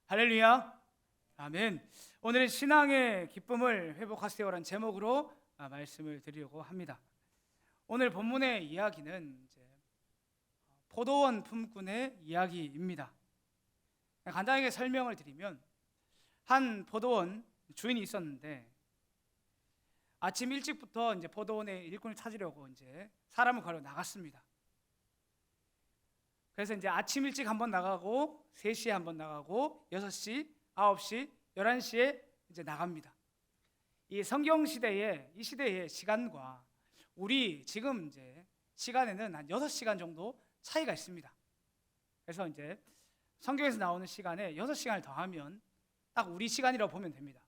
할렐루야. 아멘. 오늘은 신앙의 기쁨을 회복하세요라는 제목으로 말씀을 드리려고 합니다. 오늘 본문의 이야기는 포도원 품꾼의 이야기입니다. 간단하게 설명을 드리면 한 포도원 주인이 있었는데 아침 일찍부터 포도원의 일꾼을 찾으려고 사람을 구하러 나갔습니다. 그래서 아침 일찍 한번 나가고 3시에 한번 나가고 6시, 9시, 11시에 나갑니다. 이 성경 시대의 이 시대의 시간과 우리 지금 시간에는 한 6시간 정도 차이가 있습니다. 그래서 성경에서 나오는 시간에 6시간을 더하면 딱 우리 시간이라고 보면 됩니다.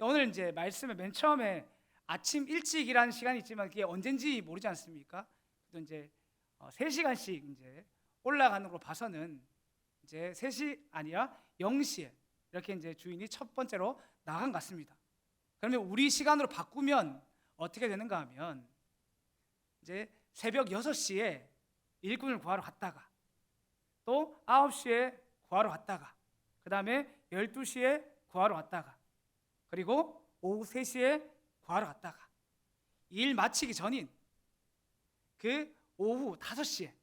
오늘 말씀의 맨 처음에 아침 일찍이라는 시간이 있지만 그게 언젠지 모르지 않습니까? 또 3시간씩 올라가는 걸 봐서는 3시 아니라 0시에 이렇게 주인이 첫 번째로 나간 것 같습니다. 그러면 우리 시간으로 바꾸면 어떻게 되는가 하면 새벽 6시에 일꾼을 구하러 갔다가 또 9시에 구하러 갔다가 그 다음에 12시에 구하러 갔다가 그리고 오후 3시에 구하러 갔다가 일 마치기 전인 그 오후 5시에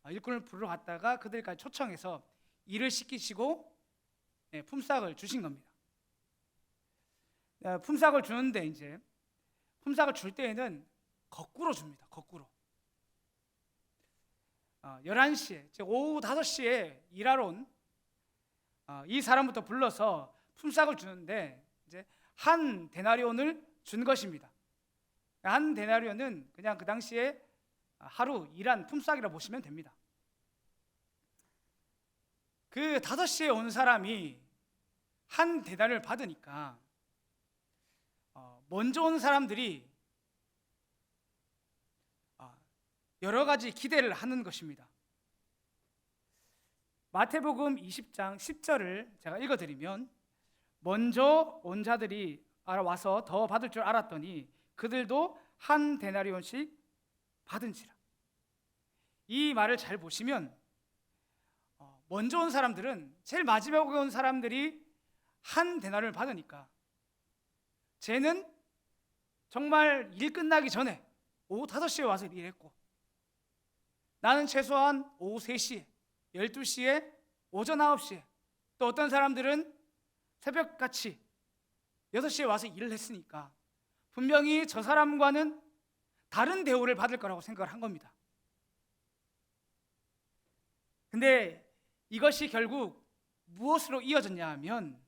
일꾼을 부르러 갔다가 그들까지 초청해서 일을 시키시고 품삯을 주신 겁니다. 품삯을 주는데 품삯을 줄 때에는 거꾸로 줍니다. 거꾸로 11시에 즉 오후 5시에 일하러 온 이 사람부터 불러서 품삯을 주는데 한 데나리온을 준 것입니다. 한 데나리온은 그냥 그 당시에 하루 일한 품삯이라고 보시면 됩니다. 그 5시에 온 사람이 한 데나리온을 받으니까 먼저 온 사람들이 여러 가지 기대를 하는 것입니다. 마태복음 20장 10절을 제가 읽어드리면 먼저 온 자들이 와서 더 받을 줄 알았더니 그들도 한 데나리온씩 받은지라. 이 말을 잘 보시면 먼저 온 사람들은 제일 마지막에 온 사람들이 한 데나리온을 받으니까 쟤는 정말 일 끝나기 전에 오후 5시에 와서 일했고 나는 최소한 오후 3시에 12시에 오전 9시에 또 어떤 사람들은 새벽같이 6시에 와서 일을 했으니까 분명히 저 사람과는 다른 대우를 받을 거라고 생각을 한 겁니다. 근데 이것이 결국 무엇으로 이어졌냐 하면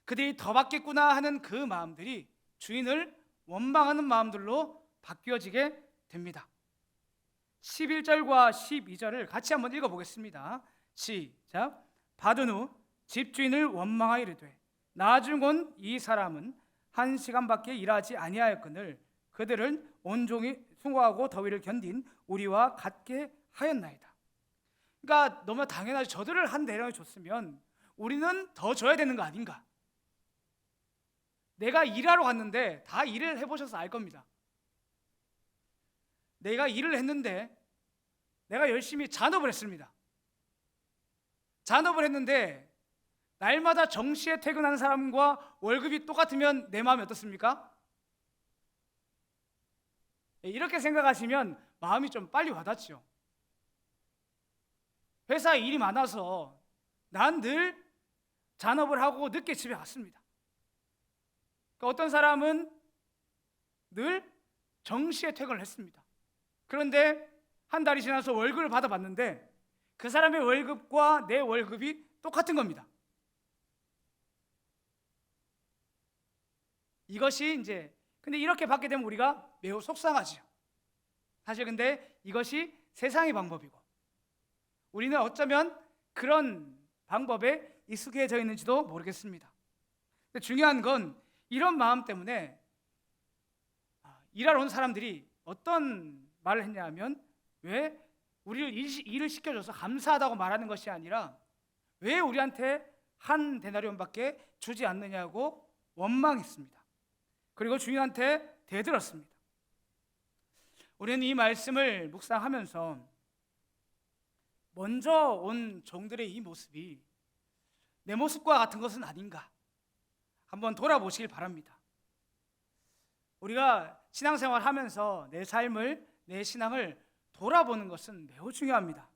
그들이 더 받겠구나 하는 그 마음들이 주인을 원망하는 마음들로 바뀌어지게 됩니다. 11절과 12절을 같이 한번 읽어보겠습니다. 시작. 받은 후 집주인을 원망하여 이르되 나중 온 이 사람은 1시간밖에 일하지 아니하였거늘 그들은 온종일 수고하고 더위를 견딘 우리와 같게 하였나이다. 그러니까 너무 당연하죠. 저들을 한 대량을 줬으면 우리는 더 줘야 되는 거 아닌가. 내가 일하러 갔는데 다 일을 해보셔서 알 겁니다. 내가 일을 했는데 내가 열심히 잔업을 했습니다. 잔업을 했는데 날마다 정시에 퇴근하는 사람과 월급이 똑같으면 내 마음이 어떻습니까? 이렇게 생각하시면 마음이 좀 빨리 와닿죠. 회사에 일이 많아서 난 늘 잔업을 하고 늦게 집에 갔습니다. 그러니까 어떤 사람은 늘 정시에 퇴근을 했습니다. 그런데 한 달이 지나서 월급을 받아봤는데 그 사람의 월급과 내 월급이 똑같은 겁니다. 이것이 근데 이렇게 받게 되면 우리가 매우 속상하죠. 사실 근데 이것이 세상의 방법이고 우리는 어쩌면 그런 방법에 익숙해져 있는지도 모르겠습니다. 근데 중요한 건 이런 마음 때문에 일하러 온 사람들이 어떤 말을 했냐 하면 왜 우리를 일을 시켜줘서 감사하다고 말하는 것이 아니라 왜 우리한테 한 데나리온밖에 주지 않느냐고 원망했습니다. 그리고 주인한테 대들었습니다. 우리는 이 말씀을 묵상하면서 먼저 온 종들의 이 모습이 내 모습과 같은 것은 아닌가 한번 돌아보시길 바랍니다. 우리가 신앙생활 하면서 내 삶을, 내 신앙을 돌아보는 것은 매우 중요합니다.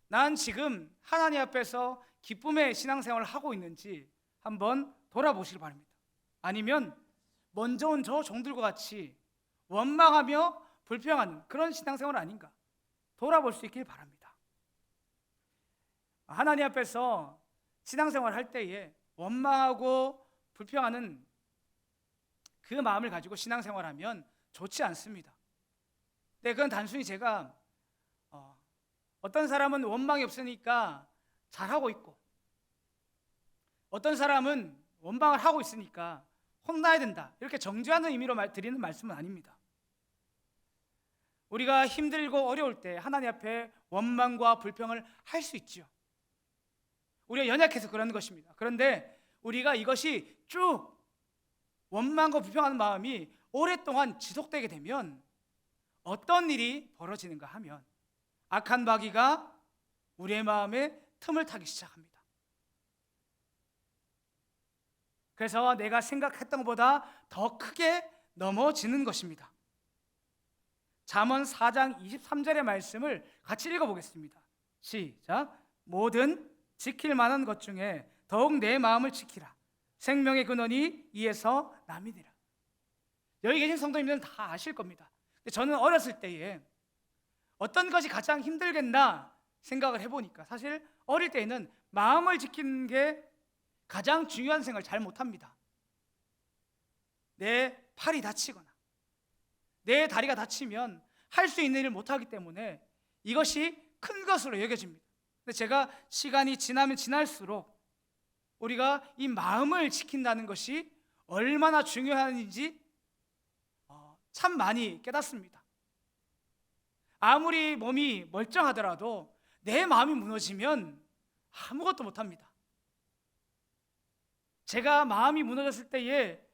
난 지금 하나님 앞에서 기쁨의 신앙생활을 하고 있는지 한번 돌아보시길 바랍니다. 아니면 먼저 온 저 종들과 같이 원망하며 불평하는 그런 신앙생활 아닌가 돌아볼 수 있길 바랍니다. 하나님 앞에서 신앙생활 할 때에 원망하고 불평하는 그 마음을 가지고 신앙생활하면 좋지 않습니다. 근데 그건 단순히 제가 어떤 사람은 원망이 없으니까 잘하고 있고 어떤 사람은 원망을 하고 있으니까 혼나야 된다 이렇게 정죄하는 의미로 드리는 말씀은 아닙니다. 우리가 힘들고 어려울 때 하나님 앞에 원망과 불평을 할 수 있죠. 우리가 연약해서 그런 것입니다. 그런데 우리가 이것이 쭉 원망과 불평하는 마음이 오랫동안 지속되게 되면 어떤 일이 벌어지는가 하면 악한 마귀가 우리의 마음에 틈을 타기 시작합니다. 그래서 내가 생각했던 것보다 더 크게 넘어지는 것입니다. 잠언 4장 23절의 말씀을 같이 읽어보겠습니다. 시작. 모든 지킬 만한 것 중에 더욱 내 마음을 지키라. 생명의 근원이 이에서 남이니라. 여기 계신 성도님들은 다 아실 겁니다. 근데 저는 어렸을 때에 어떤 것이 가장 힘들겠나 생각을 해보니까 사실 어릴 때에는 마음을 지키는 게 가장 중요한 생각을 잘 못합니다. 내 팔이 다치거나 내 다리가 다치면 할 수 있는 일을 못하기 때문에 이것이 큰 것으로 여겨집니다. 근데 제가 시간이 지나면 지날수록 우리가 이 마음을 지킨다는 것이 얼마나 중요한지 참 많이 깨닫습니다. 아무리 몸이 멀쩡하더라도 내 마음이 무너지면 아무것도 못합니다. 제가 마음이 무너졌을 때에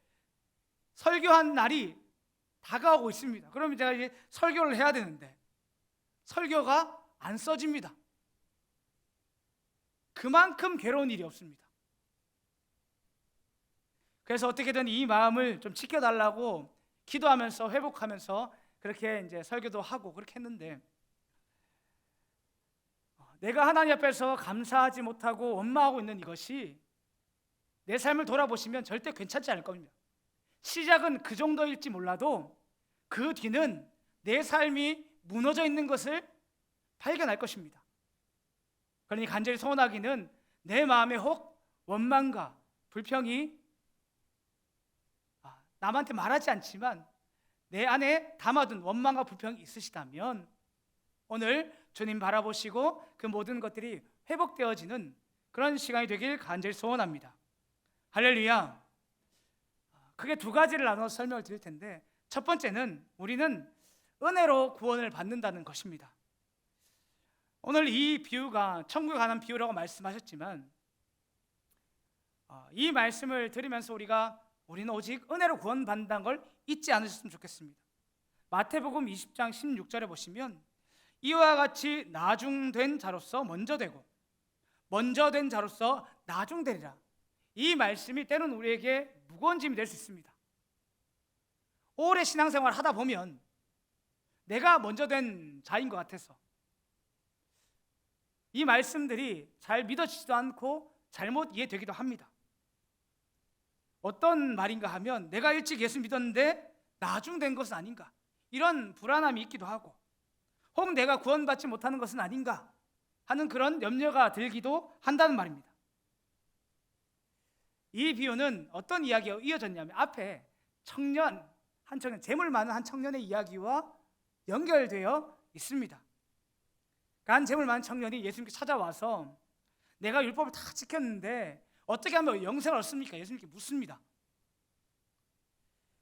설교한 날이 다가오고 있습니다. 그러면 제가 이제 설교를 해야 되는데 설교가 안 써집니다. 그만큼 괴로운 일이 없습니다. 그래서 어떻게든 이 마음을 좀 지켜달라고 기도하면서 회복하면서 그렇게 이제 설교도 하고 그렇게 했는데 내가 하나님 앞에서 감사하지 못하고 원망하고 있는 이것이 내 삶을 돌아보시면 절대 괜찮지 않을 겁니다. 시작은 그 정도일지 몰라도 그 뒤는 내 삶이 무너져 있는 것을 발견할 것입니다. 그러니 간절히 소원하기는 내 마음에 혹 원망과 불평이 남한테 말하지 않지만 내 안에 담아둔 원망과 불평이 있으시다면 오늘 주님 바라보시고 그 모든 것들이 회복되어지는 그런 시간이 되길 간절히 소원합니다. 할렐루야. 크게 두 가지를 나눠서 설명을 드릴 텐데 첫 번째는 우리는 은혜로 구원을 받는다는 것입니다. 오늘 이 비유가 천국에 관한 비유라고 말씀하셨지만 이 말씀을 들으면서 우리는 오직 은혜로 구원받는다는 걸 잊지 않으셨으면 좋겠습니다. 마태복음 20장 16절에 보시면 이와 같이 나중된 자로서 먼저 되고 먼저 된 자로서 나중되리라. 이 말씀이 때로는 우리에게 무거운 짐이 될 수 있습니다. 오래 신앙생활을 하다 보면 내가 먼저 된 자인 것 같아서 이 말씀들이 잘 믿어지지도 않고 잘못 이해되기도 합니다. 어떤 말인가 하면 내가 일찍 예수 믿었는데 나중된 것은 아닌가 이런 불안함이 있기도 하고 혹 내가 구원받지 못하는 것은 아닌가 하는 그런 염려가 들기도 한다는 말입니다. 이 비유는 어떤 이야기가 이어졌냐면 앞에 한 청년, 재물 많은 한 청년의 이야기와 연결되어 있습니다. 한 재물 많은 청년이 예수님께 찾아와서 내가 율법을 다 지켰는데 어떻게 하면 영생을 얻습니까? 예수님께 묻습니다.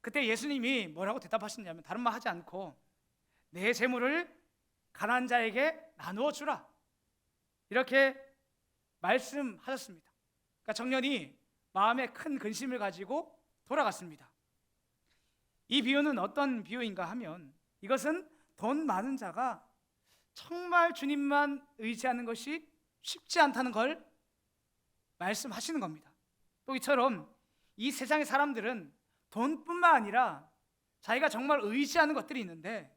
그때 예수님이 뭐라고 대답하시냐면 다른 말 하지 않고 내 재물을 가난한 자에게 나누어 주라 이렇게 말씀하셨습니다. 그러니까 청년이 마음에 큰 근심을 가지고 돌아갔습니다. 이 비유는 어떤 비유인가 하면 이것은 돈 많은 자가 정말 주님만 의지하는 것이 쉽지 않다는 걸 말씀하시는 겁니다. 또 이처럼 이 세상의 사람들은 돈뿐만 아니라 자기가 정말 의지하는 것들이 있는데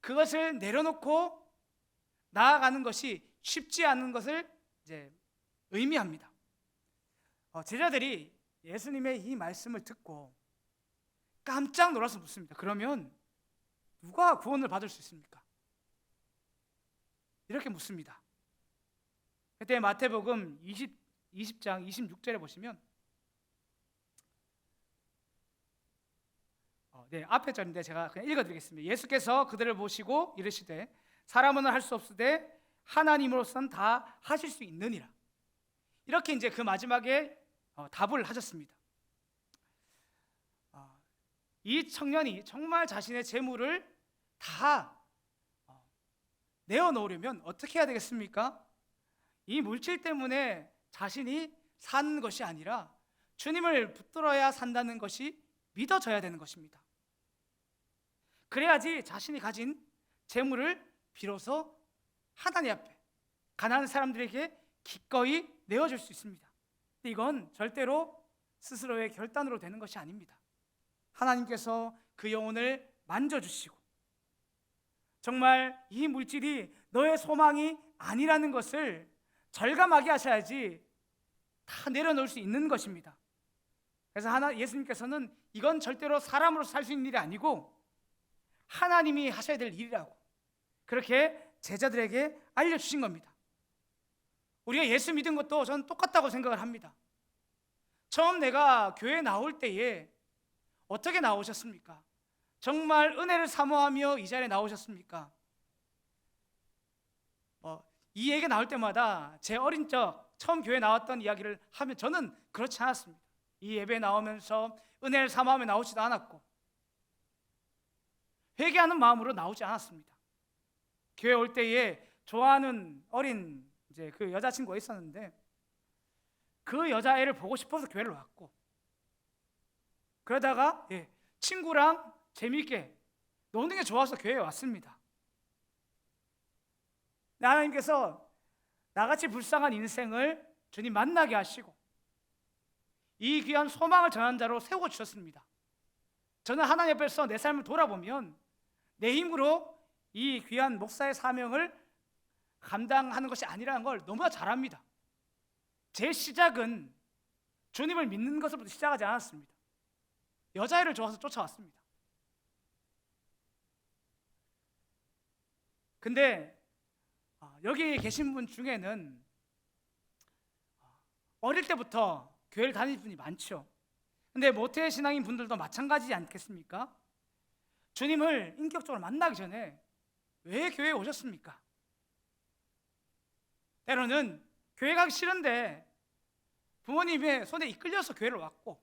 그것을 내려놓고 나아가는 것이 쉽지 않은 것을 이제 의미합니다. 제자들이 예수님의 이 말씀을 듣고 깜짝 놀라서 묻습니다. 그러면 누가 구원을 받을 수 있습니까? 이렇게 묻습니다. 그때 마태복음 20장 26절에 보시면 앞에 절인데 제가 그냥 읽어드리겠습니다. 예수께서 그들을 보시고 이르시되 사람은 할 수 없으되 하나님으로서는 다 하실 수 있느니라. 이렇게 이제 그 마지막에 답을 하셨습니다. 이 청년이 정말 자신의 재물을 다 내어놓으려면 어떻게 해야 되겠습니까? 이 물질 때문에 자신이 사는 것이 아니라 주님을 붙들어야 산다는 것이 믿어져야 되는 것입니다. 그래야지 자신이 가진 재물을 비로소 하나님 앞에 가난한 사람들에게 기꺼이 내어줄 수 있습니다. 이건 절대로 스스로의 결단으로 되는 것이 아닙니다. 하나님께서 그 영혼을 만져주시고 정말 이 물질이 너의 소망이 아니라는 것을 절감하게 하셔야지 다 내려놓을 수 있는 것입니다. 그래서 예수님께서는 이건 절대로 사람으로 살 수 있는 일이 아니고 하나님이 하셔야 될 일이라고 그렇게 제자들에게 알려주신 겁니다. 우리가 예수 믿은 것도 저는 똑같다고 생각을 합니다. 처음 내가 교회에 나올 때에 어떻게 나오셨습니까? 정말 은혜를 사모하며 이 자리에 나오셨습니까? 이 얘기 나올 때마다 제 어린 적 처음 교회에 나왔던 이야기를 하면 저는 그렇지 않았습니다. 이 예배에 나오면서 은혜를 사모하며 나오지도 않았고 회개하는 마음으로 나오지 않았습니다. 교회 올 때에 좋아하는 어린 이제 그 여자친구가 있었는데 그 여자애를 보고 싶어서 교회를 왔고 그러다가 친구랑 재미있게 노는 게 좋아서 교회에 왔습니다. 하나님께서 나같이 불쌍한 인생을 주님 만나게 하시고 이 귀한 소망을 전하는 자로 세워주셨습니다. 저는 하나님 앞에서 내 삶을 돌아보면 내 힘으로 이 귀한 목사의 사명을 감당하는 것이 아니라는 걸 너무나 잘 압니다. 제 시작은 주님을 믿는 것으로부터 시작하지 않았습니다. 여자애를 좋아서 쫓아왔습니다. 근데 여기 계신 분 중에는 어릴 때부터 교회를 다니는 분이 많죠. 근데 모태 신앙인 분들도 마찬가지지 않겠습니까? 주님을 인격적으로 만나기 전에 왜 교회에 오셨습니까? 때로는 교회 가기 싫은데 부모님의 손에 이끌려서 교회를 왔고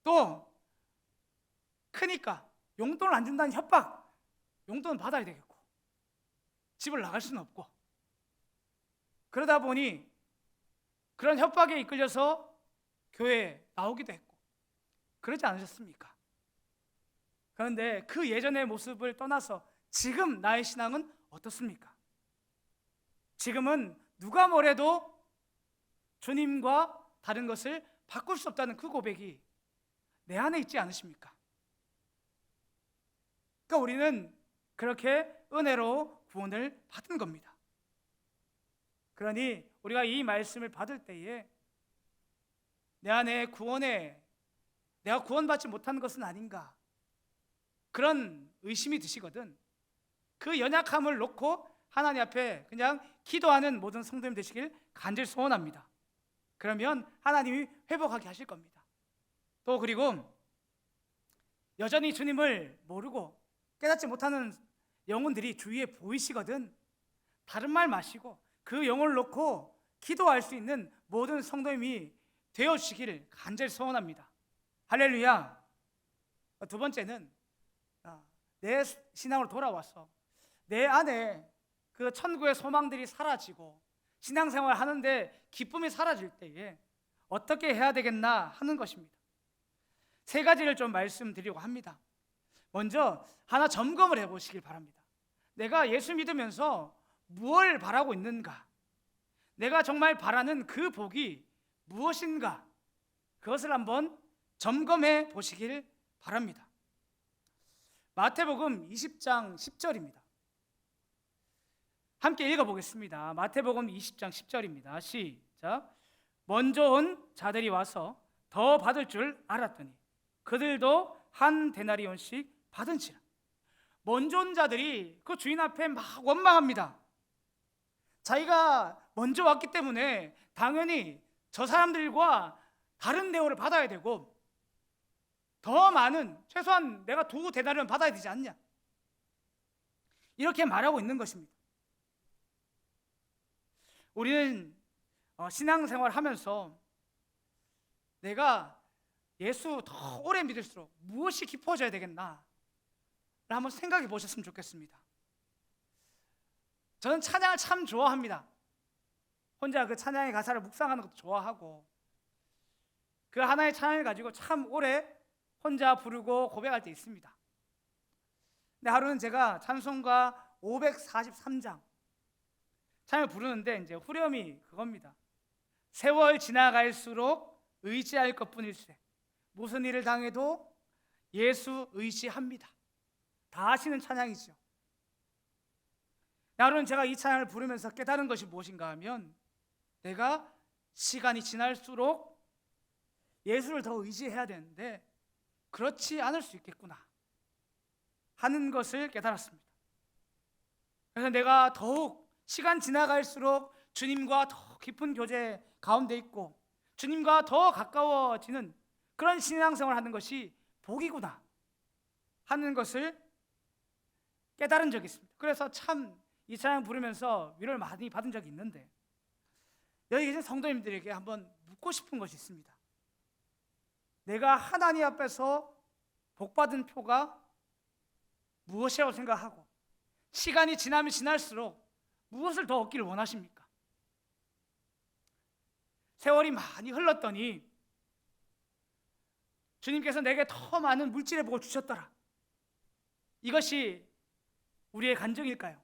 또 크니까 용돈을 안 준다는 협박, 용돈은 받아야 되겠고 집을 나갈 수는 없고 그러다 보니 그런 협박에 이끌려서 교회에 나오기도 했고 그러지 않으셨습니까? 그런데 그 예전의 모습을 떠나서 지금 나의 신앙은 어떻습니까? 지금은 누가 뭐래도 주님과 다른 것을 바꿀 수 없다는 그 고백이 내 안에 있지 않으십니까? 그러니까 우리는 그렇게 은혜로 구원을 받은 겁니다. 그러니 우리가 이 말씀을 받을 때에 내 안에 내가 구원받지 못한 것은 아닌가 그런 의심이 드시거든 그 연약함을 놓고 하나님 앞에 그냥 기도하는 모든 성도님 되시길 간절히 소원합니다. 그러면 하나님이 회복하게 하실 겁니다. 또 그리고 여전히 주님을 모르고 깨닫지 못하는 영혼들이 주위에 보이시거든 다른 말 마시고 그 영혼을 놓고 기도할 수 있는 모든 성도님이 되어주시기를 간절히 소원합니다. 할렐루야. 두 번째는 내 신앙으로 돌아와서 내 안에 그 천국의 소망들이 사라지고 신앙생활 하는데 기쁨이 사라질 때에 어떻게 해야 되겠나 하는 것입니다. 세 가지를 좀 말씀드리려고 합니다. 먼저 하나 점검을 해보시길 바랍니다. 내가 예수 믿으면서 무엇을 바라고 있는가? 내가 정말 바라는 그 복이 무엇인가, 그것을 한번 점검해 보시길 바랍니다. 마태복음 20장 10절입니다. 함께 읽어보겠습니다. 마태복음 20장 10절입니다. 시작. 먼저 온 자들이 와서 더 받을 줄 알았더니 그들도 한 데나리온씩 받은지라. 먼저 온 자들이 그 주인 앞에 막 원망합니다. 자기가 먼저 왔기 때문에 당연히 저 사람들과 다른 대우를 받아야 되고 더 많은, 최소한 내가 2데나리온 받아야 되지 않냐, 이렇게 말하고 있는 것입니다. 우리는 신앙생활 하면서 내가 예수 더 오래 믿을수록 무엇이 깊어져야 되겠나 한번 생각해 보셨으면 좋겠습니다. 저는 찬양을 참 좋아합니다. 혼자 그 찬양의 가사를 묵상하는 것도 좋아하고, 그 하나의 찬양을 가지고 참 오래 혼자 부르고 고백할 때 있습니다. 근데 하루는 제가 찬송가 543장 찬양을 부르는데 이제 후렴이 그겁니다. 세월 지나갈수록 의지할 것뿐일세, 무슨 일을 당해도 예수 의지합니다. 다 아시는 찬양이죠. 하루는 제가 이 찬양을 부르면서 깨달은 것이 무엇인가 하면, 내가 시간이 지날수록 예수를 더 의지해야 되는데 그렇지 않을 수 있겠구나 하는 것을 깨달았습니다. 그래서 내가 더욱 시간 지나갈수록 주님과 더 깊은 교제 가운데 있고 주님과 더 가까워지는 그런 신앙생활을 하는 것이 복이구나 하는 것을 깨달은 적이 있습니다. 그래서 참 이 찬양 부르면서 위로를 많이 받은 적이 있는데, 여기 계신 성도님들에게 한번 묻고 싶은 것이 있습니다. 내가 하나님 앞에서 복받은 표가 무엇이라고 생각하고 시간이 지나면 지날수록 무엇을 더 얻기를 원하십니까? 세월이 많이 흘렀더니 주님께서 내게 더 많은 물질의 복을 주셨더라, 이것이 우리의 간증일까요?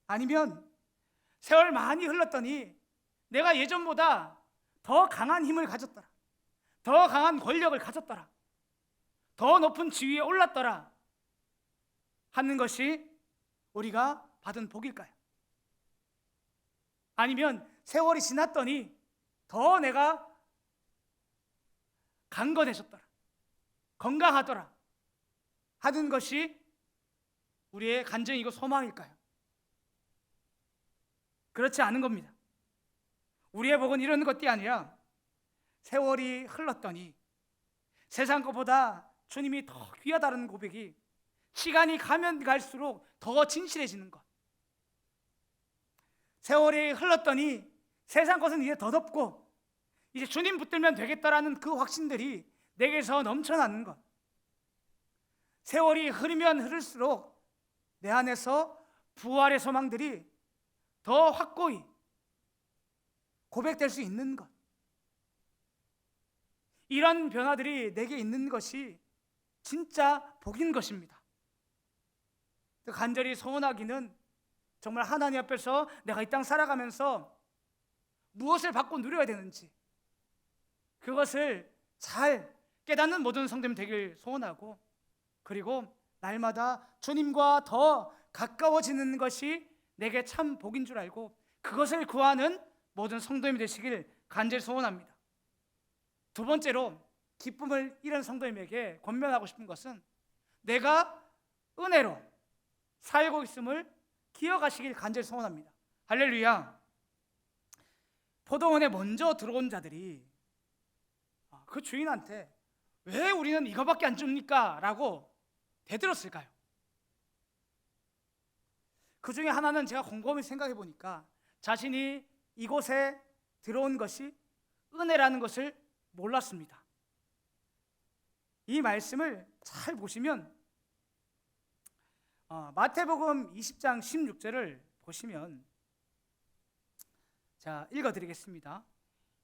아니면 세월 많이 흘렀더니 내가 예전보다 더 강한 힘을 가졌더라, 더 강한 권력을 가졌더라, 더 높은 지위에 올랐더라 하는 것이 우리가 받은 복일까요? 아니면 세월이 지났더니 더 내가 강건해졌더라, 건강하더라 하는 것이 우리의 간증이고 소망일까요? 그렇지 않은 겁니다. 우리의 복은 이런 것이 아니라 세월이 흘렀더니 세상 것보다 주님이 더 귀하다는 고백이 시간이 가면 갈수록 더 진실해지는 것, 세월이 흘렀더니 세상 것은 이제 덧없고 이제 주님 붙들면 되겠다라는 그 확신들이 내게서 넘쳐나는 것, 세월이 흐르면 흐를수록 내 안에서 부활의 소망들이 더 확고히 고백될 수 있는 것, 이런 변화들이 내게 있는 것이 진짜 복인 것입니다. 간절히 소원하기는 정말 하나님 앞에서 내가 이 땅 살아가면서 무엇을 받고 누려야 되는지 그것을 잘 깨닫는 모든 성도님 되길 소원하고, 그리고 날마다 주님과 더 가까워지는 것이 내게 참 복인 줄 알고 그것을 구하는 모든 성도님이 되시길 간절히 소원합니다. 두 번째로 기쁨을 잃은 성도님에게 권면하고 싶은 것은 내가 은혜로 살고 있음을 기억하시길 간절히 소원합니다. 할렐루야. 포도원에 먼저 들어온 자들이 그 주인한테 왜 우리는 이거밖에 안 줍니까? 라고 대들었을까요? 그 중에 하나는 제가 곰곰이 생각해 보니까 자신이 이곳에 들어온 것이 은혜라는 것을 몰랐습니다. 이 말씀을 잘 보시면 마태복음 20장 16절을 보시면, 자 읽어드리겠습니다.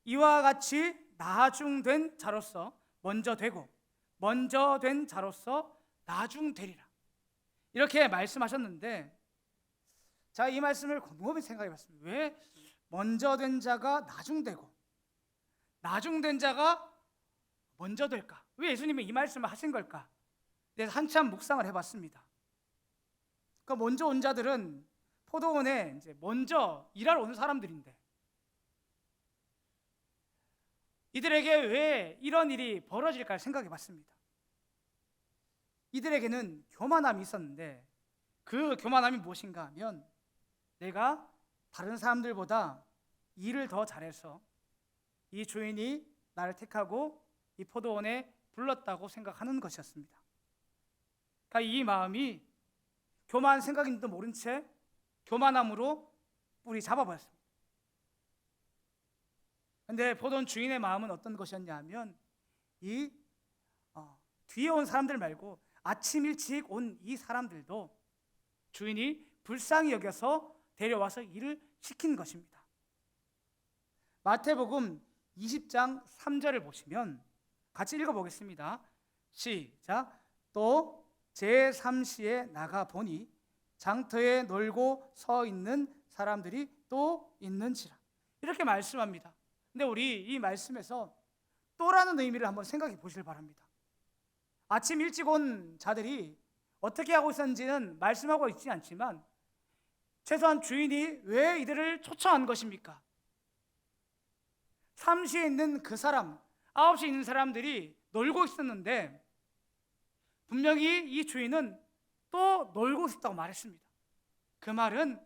이와 같이 나중된 자로서 먼저 되고 먼저 된 자로서 나중되리라, 이렇게 말씀하셨는데, 자 이 말씀을 곰곰이 생각해 봤습니다. 왜 먼저 된 자가 나중되고 나중된 자가 먼저 될까? 왜 예수님이 이 말씀을 하신 걸까? 그래서 한참 묵상을 해봤습니다. 그 먼저 온 자들은 포도원에 이제 먼저 일하러 온 사람들인데 이들에게 왜 이런 일이 벌어질까 생각해봤습니다. 이들에게는 교만함이 있었는데 그 교만함이 무엇인가 하면 내가 다른 사람들보다 일을 더 잘해서 이 주인이 나를 택하고 이 포도원에 불렀다고 생각하는 것이었습니다. 그러니까 이 마음이 교만한 생각인지도 모른 채 교만함으로 뿌리 잡아버렸습니다. 그런데 포도원 주인의 마음은 어떤 것이었냐 하면 이 뒤에 온 사람들 말고 아침 일찍 온 이 사람들도 주인이 불쌍히 여겨서 데려와서 일을 시킨 것입니다. 마태복음 20장 3절을 보시면 같이 읽어보겠습니다. 시작. 또 제3시에 나가 보니 장터에 놀고 서 있는 사람들이 또 있는지라. 이렇게 말씀합니다. 근데 우리 이 말씀에서 또라는 의미를 한번 생각해 보시길 바랍니다. 아침 일찍 온 자들이 어떻게 하고 있었는지는 말씀하고 있지 않지만 최소한 주인이 왜 이들을 초청한 것입니까? 3시에 있는 그 사람, 9시에 있는 사람들이 놀고 있었는데 분명히 이 주인은 또 놀고 있었다고 말했습니다. 그 말은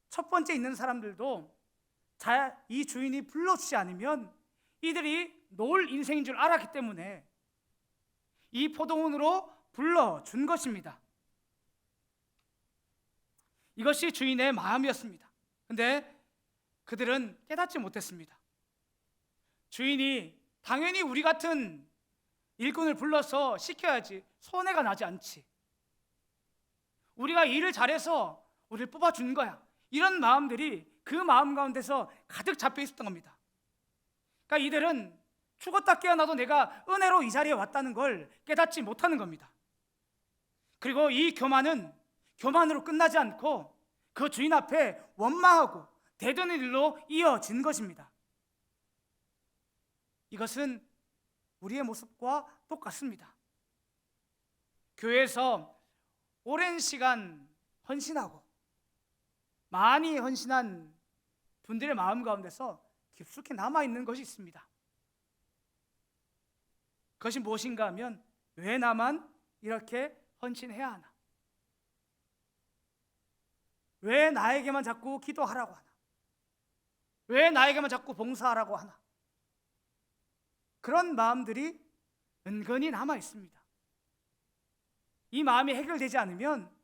첫 번째 있는 사람들도 이 주인이 불러주지 않으면 이들이 놀 인생인 줄 알았기 때문에 이 포도원으로 불러준 것입니다. 이것이 주인의 마음이었습니다. 근데 그들은 깨닫지 못했습니다. 주인이 당연히 우리 같은 일꾼을 불러서 시켜야지 손해가 나지 않지. 우리가 일을 잘해서 우리를 뽑아준 거야. 이런 마음들이 그 마음 가운데서 가득 잡혀 있었던 겁니다. 그러니까 이들은 죽었다 깨어나도 내가 은혜로 이 자리에 왔다는 걸 깨닫지 못하는 겁니다. 그리고 이 교만은 교만으로 끝나지 않고 그 주인 앞에 원망하고 대드는 일로 이어진 것입니다. 이것은 우리의 모습과 똑같습니다. 교회에서 오랜 시간 헌신하고 많이 헌신한 분들의 마음 가운데서 깊숙이 남아있는 것이 있습니다. 그것이 무엇인가 하면 왜 나만 이렇게 헌신해야 하나? 왜 나에게만 자꾸 기도하라고 하나? 왜 나에게만 자꾸 봉사하라고 하나? 그런 마음들이 은근히 남아 있습니다. 이 마음이 해결되지 않으면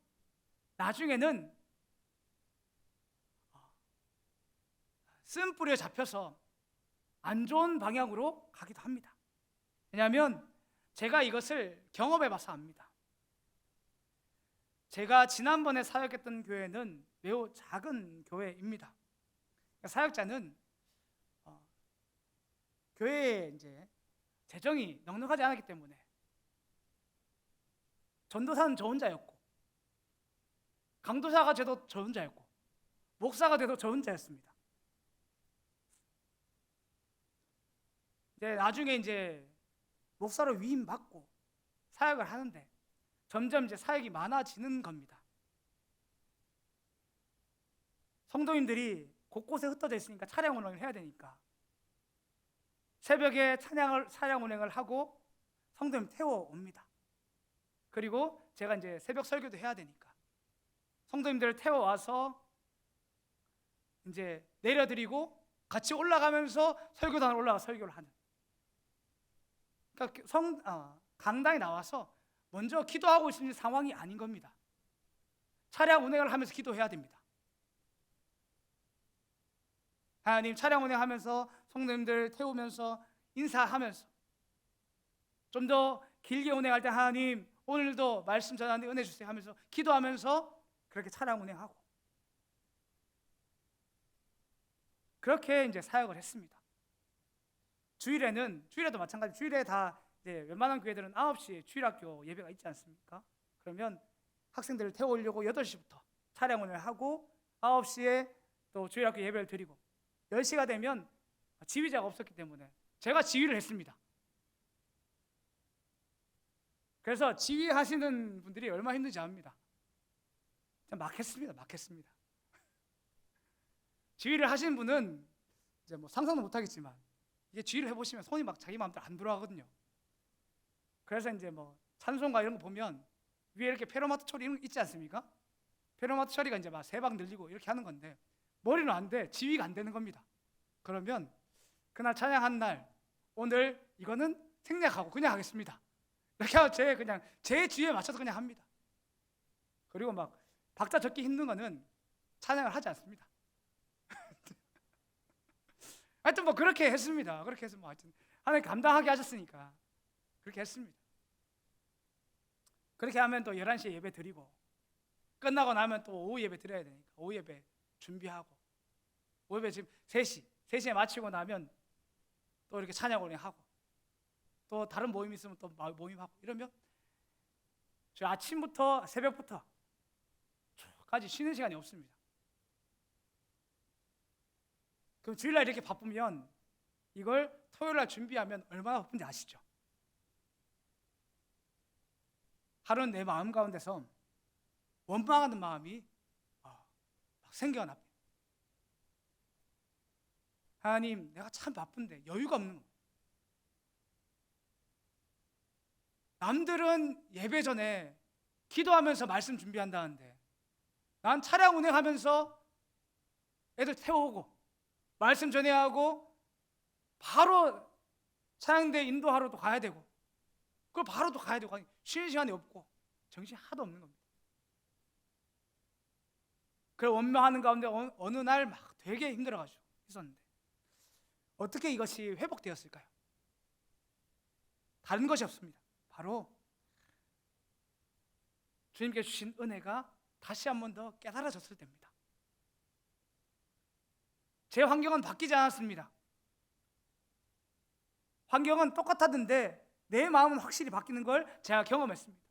나중에는 쓴뿌리에 잡혀서 안 좋은 방향으로 가기도 합니다. 왜냐하면 제가 이것을 경험해 봐서 압니다. 제가 지난번에 사역했던 교회는 매우 작은 교회입니다. 사역자는 교회에 이제 재정이 넉넉하지 않았기 때문에 전도사는 저 혼자였고 강도사가 돼도 저 혼자였고 목사가 돼도 저 혼자였습니다. 나중에 이제 목사로 위임 받고 사역을 하는데 점점 이제 사역이 많아지는 겁니다. 성도님들이 곳곳에 흩어져 있으니까 차량 운행을 해야 되니까 새벽에 차량 운행을 하고 성도님 태워옵니다. 그리고 제가 이제 새벽 설교도 해야 되니까 성도님들을 태워와서 이제 내려드리고 같이 올라가면서 설교단을 올라가 설교를 하는. 그러니까 강당에 나와서 먼저 기도하고 있는 상황이 아닌 겁니다. 차량 운행을 하면서 기도해야 됩니다. 하나님, 차량 운행하면서 성도님들 태우면서 인사하면서 좀 더 길게 운행할 때 하나님 오늘도 말씀 전하는데 은혜 주세요 하면서 기도하면서 그렇게 차량 운행하고 그렇게 이제 사역을 했습니다. 주일에도 마찬가지. 주일에 다 이제 웬만한 교회들은 9시에 주일학교 예배가 있지 않습니까? 그러면 학생들을 태워오려고 8시부터 차량 운행을 하고 9시에 또 주일학교 예배를 드리고 10시가 되면 지휘자가 없었기 때문에 제가 지휘를 했습니다. 그래서 지휘하시는 분들이 얼마나 힘든지 압니다. 막 했습니다. 지휘를 하시는 분은 이제 뭐 상상도 못하겠지만 이게 지휘를 해보시면 손이 막 자기 마음대로 안 돌아가거든요. 그래서 이제 뭐 찬송가 이런 거 보면 위에 이렇게 페로마트 처리 이런 거 있지 않습니까? 페로마트 처리가 이제 막 세 방 늘리고 이렇게 하는 건데 머리는 안 돼. 지휘가 안 되는 겁니다. 그러면 그날 찬양한 날 오늘 이거는 생략하고 그냥 하겠습니다. 이렇게 하고 그냥 제 주의에 맞춰서 그냥 합니다. 그리고 막 박자 적기 힘든 거는 찬양을 하지 않습니다. 하여튼 뭐 그렇게 했습니다. 그렇게 해서 뭐 하여튼 하나님 감당하게 하셨으니까 그렇게 했습니다. 그렇게 하면 또 11시에 예배 드리고 끝나고 나면 또 오후 예배 드려야 되니까 오후 예배 준비하고 오후 예배 지금 3시에 마치고 나면 또 이렇게 찬양 올리하고 또 다른 모임 있으면 또 모임하고 이러면 저 아침부터 새벽부터 까지 쉬는 시간이 없습니다. 그럼 주일날 이렇게 바쁘면 이걸 토요일날 준비하면 얼마나 바쁜지 아시죠? 하루는 내 마음 가운데서 원망하는 마음이 막 생겨납니다. 하나님, 내가 참 바쁜데 여유가 없는 거예요. 남들은 예배 전에 기도하면서 말씀 준비한다는데 난 차량 운행하면서 애들 태우고 말씀 전해하고 바로 차량대 인도하러 또 가야 되고 그걸 바로 또 가야 되고 쉬는 시간이 없고 정신이 하나도 없는 겁니다. 그래 원망하는 가운데 어느 날 막 되게 힘들어가지고 있었는데 어떻게 이것이 회복되었을까요? 다른 것이 없습니다. 바로 주님께 주신 은혜가 다시 한 번 더 깨달아졌을 때입니다. 제 환경은 바뀌지 않았습니다. 환경은 똑같았는데 내 마음은 확실히 바뀌는 걸 제가 경험했습니다.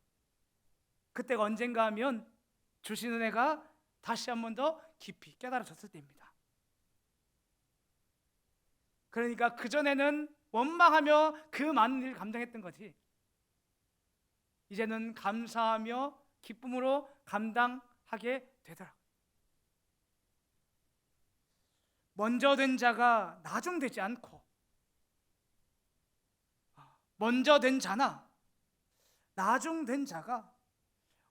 그때가 언젠가 하면 주신 은혜가 다시 한 번 더 깊이 깨달아졌을 때입니다. 그러니까 그전에는 원망하며 그 많은 일을 감당했던 거지 이제는 감사하며 기쁨으로 감당하게 되더라고요. 먼저 된 자가 나중되지 않고 먼저 된 자나 나중된 자가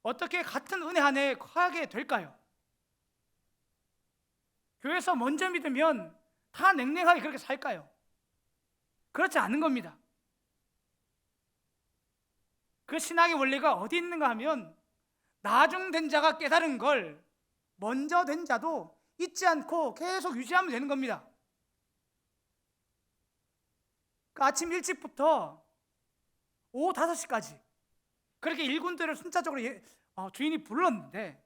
어떻게 같은 은혜 안에 거하게 될까요? 교회에서 먼저 믿으면 다 냉랭하게 그렇게 살까요? 그렇지 않은 겁니다. 그 신학의 원리가 어디 있는가 하면 나중된 자가 깨달은 걸 먼저 된 자도 잊지 않고 계속 유지하면 되는 겁니다. 그 아침 일찍부터 오후 5시까지 그렇게 일꾼들을 순차적으로 주인이 불렀는데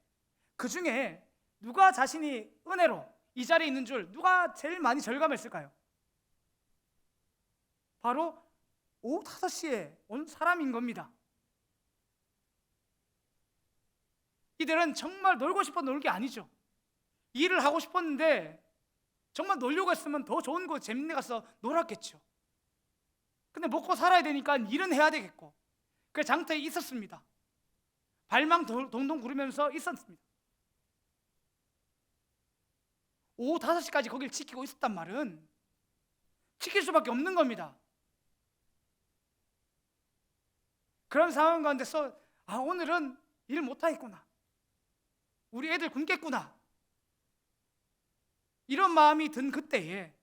그 중에 누가 자신이 은혜로 이 자리에 있는 줄 누가 제일 많이 절감했을까요? 바로 오후 5시에 온 사람인 겁니다. 이들은 정말 놀고 싶어 놀 게 아니죠. 일을 하고 싶었는데 정말 놀려고 했으면 더 좋은 곳 재밌는 데 가서 놀았겠죠. 근데 먹고 살아야 되니까 일은 해야 되겠고 그 장터에 있었습니다. 발망 동동 구르면서 있었습니다. 오후 5시까지 거길 지키고 있었단 말은 지킬 수밖에 없는 겁니다. 그런 상황 가운데서 오늘은 일 못하겠구나, 우리 애들 굶겠구나, 이런 마음이 든 그때에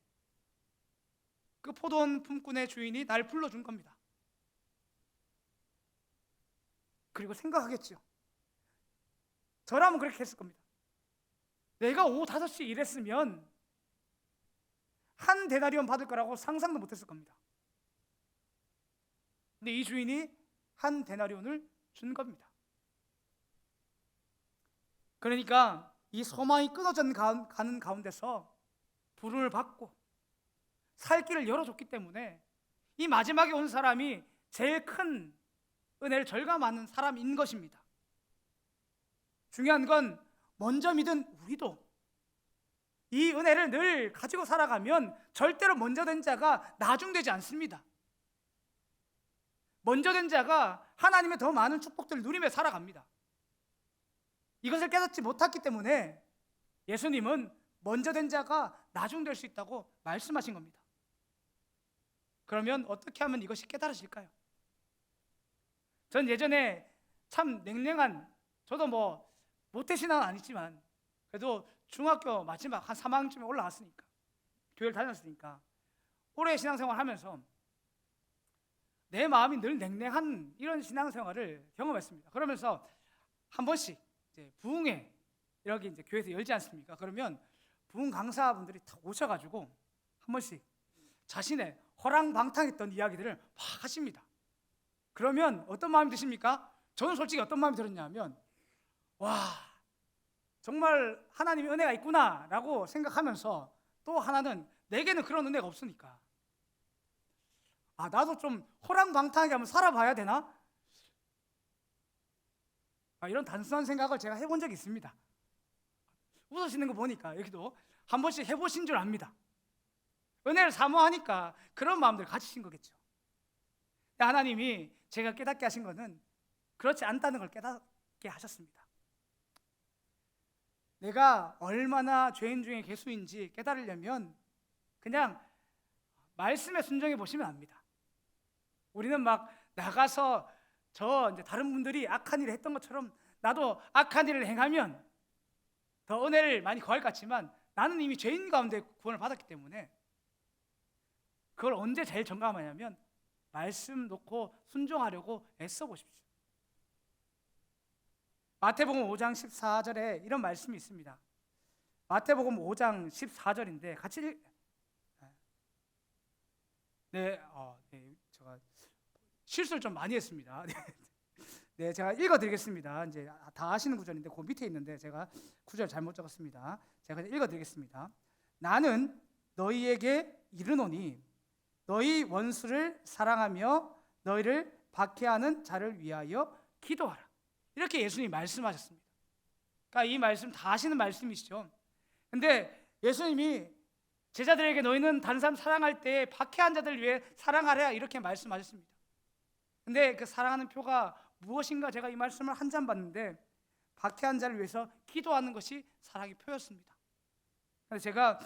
그 포도원 품꾼의 주인이 날 불러준 겁니다. 그리고 생각하겠죠. 저라면 그렇게 했을 겁니다. 내가 오후 5시 일했으면 한 데나리온 받을 거라고 상상도 못했을 겁니다. 근데 이 주인이 한 데나리온을 준 겁니다. 그러니까 이 소망이 끊어져 가는 가운데서 부름을 받고 살 길을 열어줬기 때문에 이 마지막에 온 사람이 제일 큰 은혜를 절감하는 사람인 것입니다. 중요한 건 먼저 믿은 우리도 이 은혜를 늘 가지고 살아가면 절대로 먼저 된 자가 나중되지 않습니다. 먼저 된 자가 하나님의 더 많은 축복들을 누리며 살아갑니다. 이것을 깨닫지 못했기 때문에 예수님은 먼저 된 자가 나중될 수 있다고 말씀하신 겁니다. 그러면 어떻게 하면 이것이 깨달아질까요? 전 예전에 참 냉랭한, 저도 뭐 모태신앙은 아니지만 그래도 중학교 마지막 한 3학년쯤에 올라왔으니까, 교회를 다녔으니까 오래 신앙생활 하면서 내 마음이 늘 냉랭한 이런 신앙생활을 경험했습니다. 그러면서 한 번씩 이제 부흥회 이렇게 이제 교회에서 열지 않습니까? 그러면 부흥 강사분들이 다 오셔가지고 한 번씩 자신의 허랑방탕했던 이야기들을 막 하십니다. 그러면 어떤 마음이 드십니까? 저는 솔직히 어떤 마음이 들었냐면, 와, 정말 하나님의 은혜가 있구나 라고 생각하면서, 또 하나는 내게는 그런 은혜가 없으니까 나도 좀 호랑방탕하게 한번 살아봐야 되나? 이런 단순한 생각을 제가 해본 적이 있습니다. 웃으시는 거 보니까 여기도 한 번씩 해보신 줄 압니다. 은혜를 사모하니까 그런 마음들 가지신 거겠죠. 하나님이 제가 깨닫게 하신 것은 그렇지 않다는 걸 깨닫게 하셨습니다. 내가 얼마나 죄인 중에 괴수인지 깨달으려면 그냥 말씀에 순종해 보시면 압니다. 우리는 막 나가서 이제 다른 분들이 악한 일을 했던 것처럼 나도 악한 일을 행하면 더 은혜를 많이 구할 것 같지만, 나는 이미 죄인 가운데 구원을 받았기 때문에 그걸 언제 제일 정감하냐면 말씀 놓고 순종하려고 애써 보십시오. 마태복음 5장 14절에 이런 말씀이 있습니다. 마태복음 5장 14절인데 같이 제가 실수를 좀 많이 했습니다. 네, 제가 읽어드리겠습니다. 이제 다 아시는 구절인데 그 밑에 있는데 제가 구절 잘못 적었습니다. 제가 읽어드리겠습니다. 나는 너희에게 이르노니 너희 원수를 사랑하며 너희를 박해하는 자를 위하여 기도하라. 이렇게 예수님이 말씀하셨습니다. 그러니까 이 말씀 다 아시는 말씀이시죠. 근데 예수님이 제자들에게 너희는 다른 사람 사랑할 때 박해한 자들을 위해 사랑하라 이렇게 말씀하셨습니다. 근데 그 사랑하는 표가 무엇인가 제가 이 말씀을 한 장 봤는데 박해한 자를 위해서 기도하는 것이 사랑의 표였습니다. 그래서 제가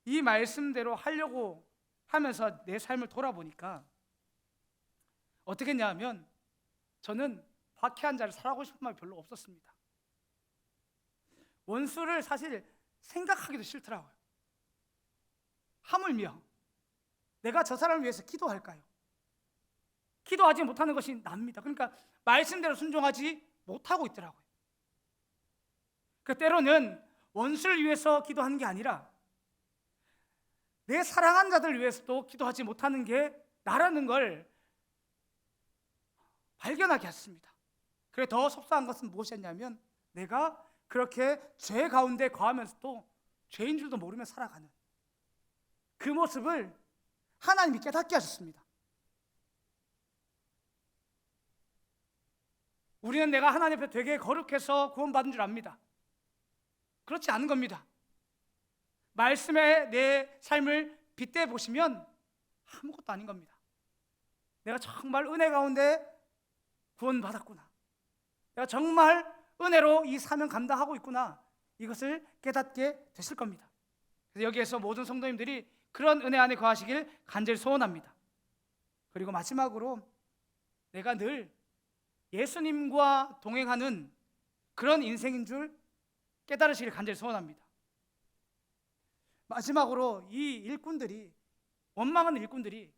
이 말씀대로 하려고 하면서 내 삶을 돌아보니까 어떻게 했냐면 저는 박해한 자를 사랑하고 싶은 마음이 별로 없었습니다. 원수를 사실 생각하기도 싫더라고요. 하물며 내가 저 사람을 위해서 기도할까요? 기도하지 못하는 것이 납니다. 그러니까 말씀대로 순종하지 못하고 있더라고요. 그 때로는 원수를 위해서 기도하는 게 아니라 내 사랑한 자들을 위해서도 기도하지 못하는 게 나라는 걸 발견하게 했습니다. 그래 더 속상한 것은 무엇이었냐면 내가 그렇게 죄 가운데 거하면서도 죄인 줄도 모르며 살아가는 그 모습을 하나님이 깨닫게 하셨습니다. 우리는 내가 하나님 앞에 되게 거룩해서 구원받은 줄 압니다. 그렇지 않은 겁니다. 말씀에 내 삶을 빗대 보시면 아무것도 아닌 겁니다. 내가 정말 은혜 가운데 구원받았구나, 내가 정말 은혜로 이 사명 감당하고 있구나, 이것을 깨닫게 되실 겁니다. 그래서 여기에서 모든 성도님들이 그런 은혜 안에 거하시길 간절히 소원합니다. 그리고 마지막으로 내가 늘 예수님과 동행하는 그런 인생인 줄 깨달으시길 간절히 소원합니다. 마지막으로 이 일꾼들이, 원망하는 일꾼들이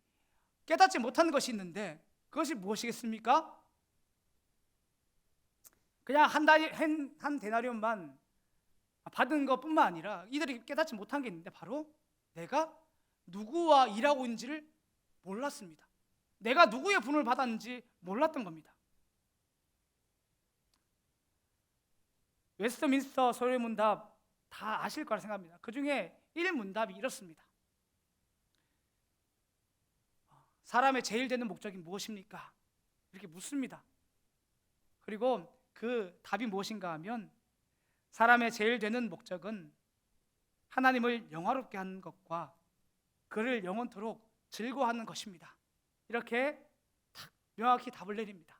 깨닫지 못한 것이 있는데 그것이 무엇이겠습니까? 그냥 한 데나리온만 받은 것뿐만 아니라 이들이 깨닫지 못한 게 있는데 바로 내가 누구와 일하고 있는지를 몰랐습니다. 내가 누구의 분을 받았는지 몰랐던 겁니다. 웨스트민스터 소례문답 다 아실 거라 생각합니다. 그 중에 1문답이 이렇습니다. 사람의 제일 되는 목적이 무엇입니까? 이렇게 묻습니다. 그리고 그 답이 무엇인가 하면 사람의 제일 되는 목적은 하나님을 영화롭게 하는 것과 그를 영원토록 즐거워하는 것입니다. 이렇게 딱 명확히 답을 내립니다.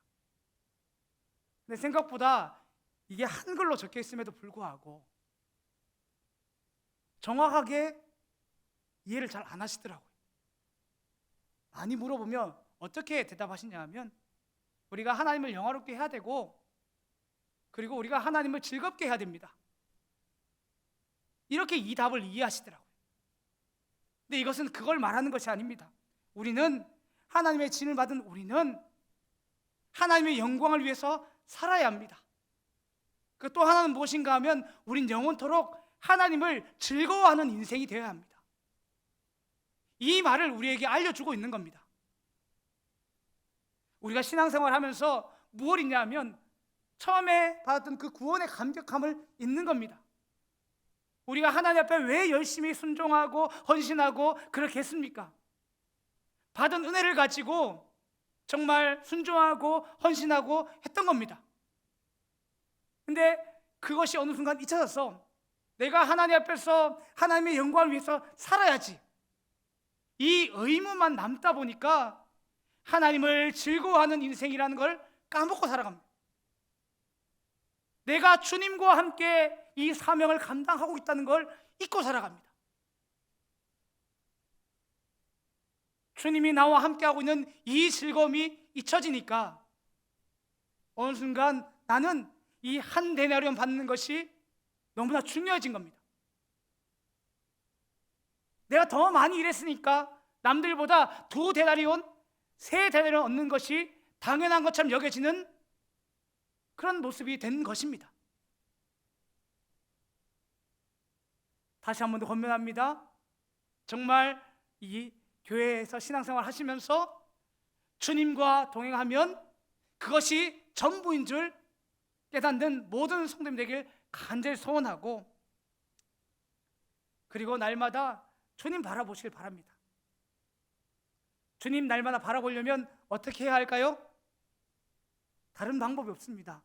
근데 생각보다 이게 한글로 적혀 있음에도 불구하고 정확하게 이해를 잘 안 하시더라고요. 많이 물어보면 어떻게 대답하시냐 하면 우리가 하나님을 영화롭게 해야 되고 그리고 우리가 하나님을 즐겁게 해야 됩니다. 이렇게 이 답을 이해하시더라고요. 근데 이것은 그걸 말하는 것이 아닙니다. 우리는 하나님의 진을 받은 우리는 하나님의 영광을 위해서 살아야 합니다. 그 또 하나는 무엇인가 하면 우린 영원토록 하나님을 즐거워하는 인생이 되어야 합니다. 이 말을 우리에게 알려주고 있는 겁니다. 우리가 신앙생활 하면서 무엇 있냐면 처음에 받았던 그 구원의 감격함을 잊는 겁니다. 우리가 하나님 앞에 왜 열심히 순종하고 헌신하고 그렇게 했습니까? 받은 은혜를 가지고 정말 순종하고 헌신하고 했던 겁니다. 근데 그것이 어느 순간 잊혀져서 내가 하나님 앞에서 하나님의 영광을 위해서 살아야지, 이 의무만 남다 보니까 하나님을 즐거워하는 인생이라는 걸 까먹고 살아갑니다. 내가 주님과 함께 이 사명을 감당하고 있다는 걸 잊고 살아갑니다. 주님이 나와 함께하고 있는 이 즐거움이 잊혀지니까 어느 순간 나는 이 한 데나리온 받는 것이 너무나 중요해진 겁니다. 내가 더 많이 일했으니까 남들보다 2데나리온, 3데나리온 얻는 것이 당연한 것처럼 여겨지는 그런 모습이 된 것입니다. 다시 한 번 더 권면합니다. 정말 이 교회에서 신앙생활 하시면서 주님과 동행하면 그것이 전부인 줄 깨닫는 모든 성도님 되길 간절히 소원하고, 그리고 날마다 주님 바라보시길 바랍니다. 주님 날마다 바라보려면 어떻게 해야 할까요? 다른 방법이 없습니다.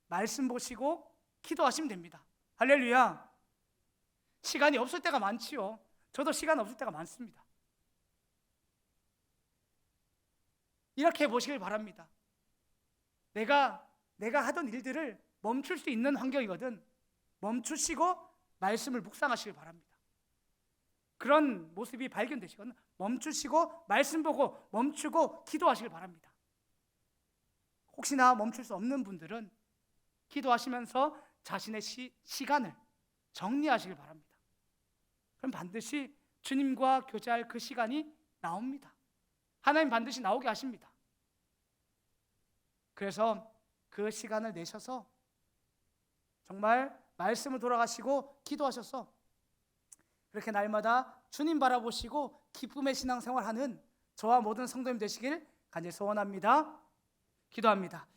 말씀 보시고 기도하시면 됩니다. 할렐루야. 시간이 없을 때가 많지요. 저도 시간 없을 때가 많습니다. 이렇게 보시길 바랍니다. 내가 하던 일들을 멈출 수 있는 환경이거든 멈추시고 말씀을 묵상하시길 바랍니다. 그런 모습이 발견되시거든 멈추시고 말씀 보고 멈추고 기도하시길 바랍니다. 혹시나 멈출 수 없는 분들은 기도하시면서 자신의 시간을 정리하시길 바랍니다. 그럼 반드시 주님과 교제할 그 시간이 나옵니다. 하나님 반드시 나오게 하십니다. 그래서 그 시간을 내셔서 정말 말씀을 돌아가시고 기도하셔서 그렇게 날마다 주님 바라보시고 기쁨의 신앙생활하는 저와 모든 성도님 되시길 간절히 소원합니다. 기도합니다.